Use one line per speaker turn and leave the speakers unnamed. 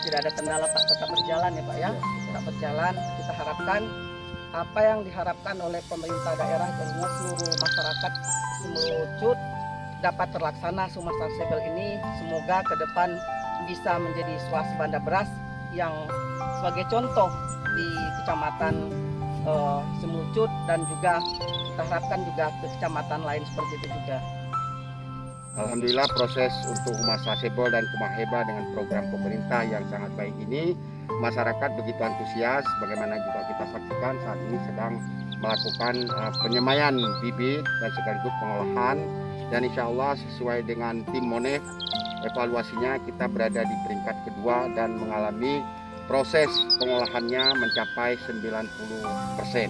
tidak ada kendala Pak, tetap berjalan ya Pak ya, tetap berjalan. Kita harapkan apa yang diharapkan oleh pemerintah daerah dan seluruh masyarakat Semerucut dapat terlaksana. Sumur Sustainable ini semoga ke depan bisa menjadi swasembada beras yang sebagai contoh di kecamatan Semerucut, dan juga kita harapkan juga ke kecamatan lain seperti itu juga.
Alhamdulillah proses untuk Sumur Sustainable dan Kumaheba dengan program pemerintah yang sangat baik ini, masyarakat begitu antusias. Bagaimana juga kita saksikan saat ini sedang melakukan penyemaian bibit dan sekaligus pengolahan, dan insya Allah sesuai dengan tim Monef, evaluasinya kita berada di peringkat kedua dan mengalami proses pengolahannya mencapai 90%.